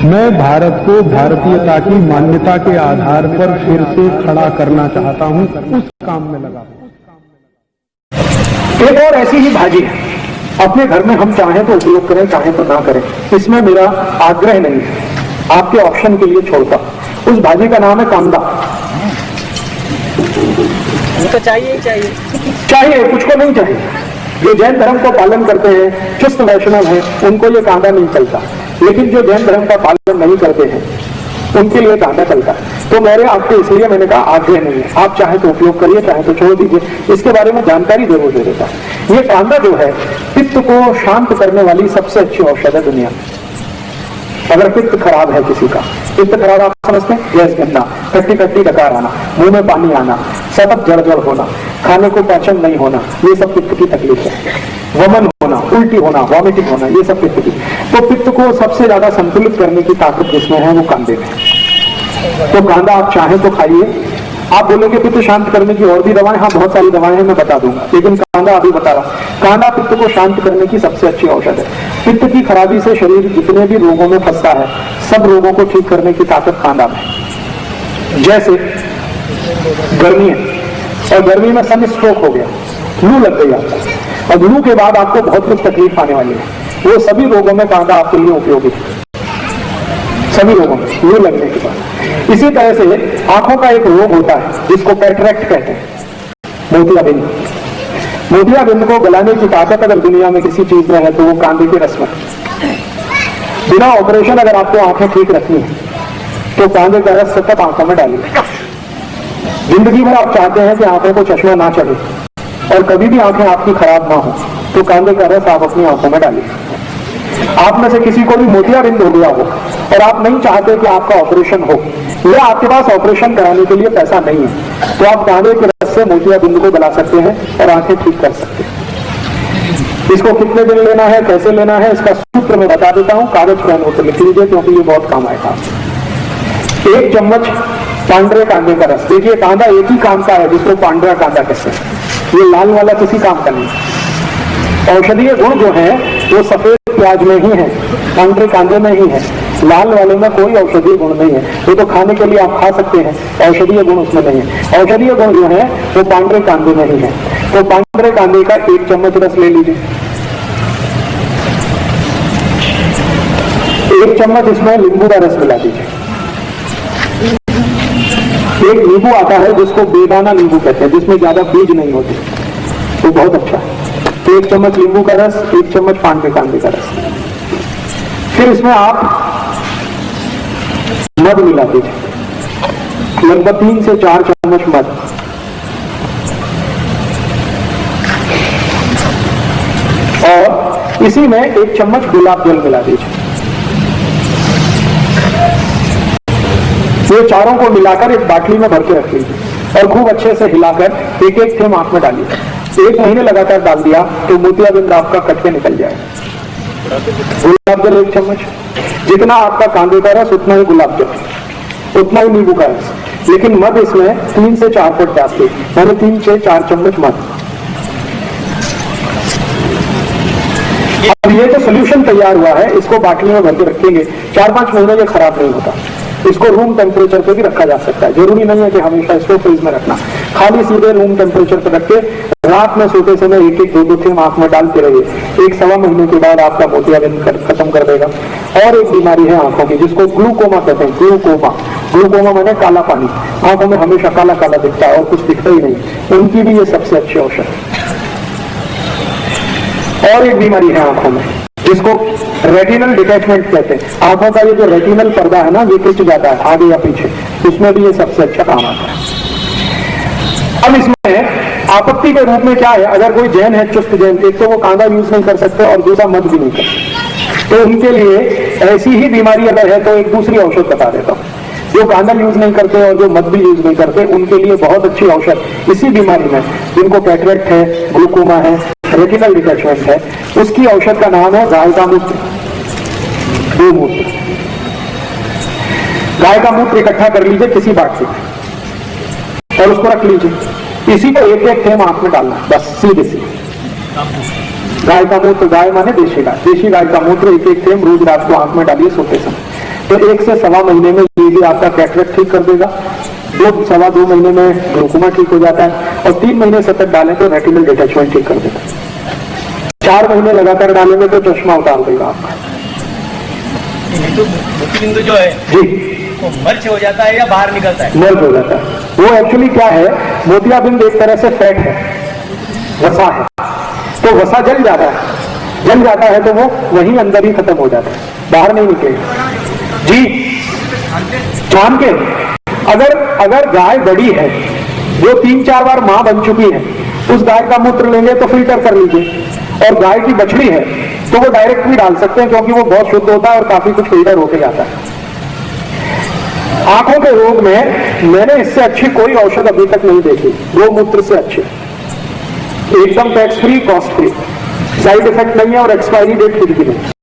मैं भारत को भारतीयता की मान्यता के आधार पर फिर से खड़ा करना चाहता हूं, उस काम में लगा हूं। एक और ऐसी ही भाजी अपने घर में हम चाहें तो उपयोग करें, चाहें तो ना करें, इसमें मेरा आग्रह नहीं है, आपके ऑप्शन के लिए छोड़ता। उस भाजी का नाम है कांदा। उनको चाहिए ही चाहिए, चाहिए, कुछ को नहीं चाहिए। जो जैन धर्म को पालन करते हैं, चुस्त वैष्णव हैं, उनको ये कांदा नहीं चलता। लेकिन जो जैन धर्म का पालन नहीं करते हैं, उनके लिए कांदा चलता है। तो मेरे आपको इसलिए मैंने कहा आग्रह नहीं है, आप चाहे तो उपयोग करिए, चाहे तो छोड़ दीजिए। इसके बारे में जानकारी जरूर दे देता है। ये कांदा जो है पित्त को शांत करने वाली सबसे अच्छी औषध है दुनिया में। अगर पित्त खराब है किसी का, पित्त खराब आप समझते हैं, गैस बनना, खट्टी खट्टी डकार आना, मुंह में पानी आना, सतत जड़ होना, खाने को पाचन नहीं होना, ये सब पित्त की तकलीफ है। वमन होना, उल्टी होना, वॉमिटिंग होना, ये सब पित्त की। तो पित्त को सबसे ज्यादा संतुलित करने की ताकत जिसमें है वो कांदे में। तो कांदा आप चाहें तो खाइए। आप बोलोगे पित्त शांत करने की और भी दवाएं, हाँ बहुत सारी दवाएं हैं, मैं बता दूंगा, लेकिन कांदा अभी बता रहा। कांदा पित्त को शांत करने की सबसे अच्छी औषध है। पित्त की खराबी से शरीर जितने भी रोगों में फंसता है, सब रोगों को ठीक करने की ताकत कांदा में। जैसे गर्मी है और गर्मी में सन स्ट्रोक हो गया, लू लग गई आपको, और लू के बाद आपको बहुत कुछ तकलीफ आने वाली है, वो सभी रोगों में कांदा आपके लिए उपयोगी है, सभी रोगों में लू लगने के बाद। इसी तरह से आंखों का एक रोग होता है जिसको कैटरैक्ट कहते हैं, मोतियाबिंद। मोतियाबिंद को गलाने की ताकत अगर दुनिया में किसी चीज में है तो वो कांदे के रस में। बिना ऑपरेशन अगर आपको आंखें ठीक रखनी है तो कांदे का रस सतत आंखों में डालिए। जिंदगी भर आप चाहते हैं कि आंखों को चश्मा ना चढ़े और कभी भी आंखें आपकी खराब ना हो, तो कांदे का रस आप अपनी आंखों में डालिए। आप में से किसी को भी मोतियाबिंद हो गया हो और आप नहीं चाहते कि आपका ऑपरेशन हो, या आपके पास ऑपरेशन कराने के लिए पैसा नहीं है, तो आप कांदे के रस से मोतियाबिंद को गला सकते हैं और आंखें ठीक कर सकते हैं। इसको कितने दिन लेना है, कैसे लेना है, इसका सूत्र मैं बता देता हूं, कागज पेन होकर लिख लीजिए क्योंकि ये बहुत काम आएगा। 1 चम्मच पांडरे कांदे का रस। देखिए कांदा एक ही काम का है जिसको पांडरा कांदा कहते हैं, ये लाल वाला किसी काम का नहीं। औषधीय गुण जो है वो सफेद प्याज में ही है, पांडरे कांदे में ही है। लाल वाले में कोई औषधीय गुण नहीं है, वो तो खाने के लिए आप खा सकते हैं, औषधीय गुण उसमें नहीं है। औषधीय गुण जो है वो पांडरे कांदे में ही है। तो पांडरे कांदे का 1 चम्मच रस ले लीजिए। 1 चम्मच इसमें नींबू का रस मिला दीजिए। एक नींबू आता है जिसको बेदाना नींबू कहते हैं, जिसमें ज्यादा बीज नहीं होते, वो बहुत अच्छा है। 1 चम्मच नींबू का रस, 1 चम्मच पांडरे कांदे का रस। फिर इसमें आप मध मिला दीजिए, लगभग 3 से 4 चम्मच मध। और इसी में 1 चम्मच गुलाब जल मिला दीजिए। ये चारों को मिलाकर एक बाटली में भर के रख लीजिए और खूब अच्छे से हिलाकर एक एक थेम आंख में डालिए। 1 महीने लगातार डाल दिया तो मोतियाबिंद आपका कट के निकल जाएगा। गुलाब जल 1 चम्मच, जितना आपका कांदे का रस उतना ही गुलाब जल, उतना ही नींबू का रस, लेकिन मध इसमें 3 से 4 फुट डालते, मैंने 3 से 4 चम्मच मध। अब ये जो सोल्यूशन तैयार हुआ है इसको बाटली में भर के रखेंगे, 4-5 महीने ये खराब नहीं होता। इसको रूम टेम्परेचर पे भी रखा जा सकता है, जरूरी नहीं है कि हमेशा इसको फ्रीज में रखना। खाली सीधे रूम टेम्परेचर पर रख के रात में सोते समय 1-1, 2-2 थेम आंख में डालते रहिए। 1-1.25 महीने के बाद आपका मोतियाबिंद खत्म कर देगा। और एक बीमारी है आंखों की जिसको ग्लूकोमा कहते हैं, ग्लूकोमा। ग्लूकोमा माने काला पानी, आंखों में हमेशा काला काला दिखता है और कुछ दिखता ही नहीं, उनकी भी ये सबसे अच्छी औषध है। और एक बीमारी है आंखों में जिसको रेटिनल डिटैचमेंट कहते हैं। आंखों का ये जो रेटिनल पर्दा है ना, ये खिंच जाता है आगे या पीछे, उसमें भी ये सबसे अच्छा काम आता है। अब इसमें आपत्ति के रूप में क्या है, अगर कोई जैन है, चुस्त जैन, एक तो वो कांदा यूज नहीं कर सकते और दूसरा मध भी नहीं कर सकते, तो उनके लिए ऐसी ही बीमारी अगर है तो एक दूसरी औषध बता देता हूँ। जो कांदा यूज नहीं करते और जो मध भी यूज नहीं करते, उनके लिए बहुत अच्छी औषध इसी बीमारी में, जिनको कैटरेक्ट है, ग्लूकोमा है, रेटिनल डिटैचमेंट है, उसकी औषध का नाम है गाय का मूत्र, गोमूत्र। गाय का मूत्र इकट्ठा कर लीजिए किसी बाटली में और उसको रख लीजिए। इसी को 1-1 थेम आंख में डालना, बस सीधे सीधे। गाय का मूत्र, गाय माने देशी गाय, देशी गाय का मूत्र 1-1 थेम रोज रात को आंख में डालिए सोते समय। तो 1 से सवा महीने में ये भी आपका कैटरेक्ट ठीक कर देगा, 2 महीने में ग्लूकोमा ठीक हो जाता है, और 3 महीने सतत डालें तो रेटिनल डिटैचमेंट ठीक कर देगा। 4 महीने लगातार डालेंगे तो चश्मा उतार देगा आपका। मोतीबिंदु जो है जी, वो मर्च हो जाता है या बाहर निकलता है? मर्ज हो जाता है। वो एक्चुअली क्या है, मोतियाबिंद एक तरह से फैट है, वसा है, तो वसा जल जाता है तो वो वहीं अंदर ही खत्म हो जाता है, बाहर नहीं निकलेगा। जी, जान के अगर गाय बड़ी है जो 3-4 बार मां बन चुकी है, उस गाय का मूत्र लेंगे तो फिल्टर कर लीजिए, और गाय की बछड़ी है तो वो डायरेक्ट भी डाल सकते हैं, क्योंकि वो बहुत शुद्ध होता है और काफी कुछ फिल्टर होके जाता है। आंखों के रोग में मैंने इससे अच्छी कोई औषध अभी तक नहीं देखी, गोमूत्र से अच्छी, एकदम tax free, cost free, side effect नहीं है और एक्सपायरी डेट कुछ भी नहीं।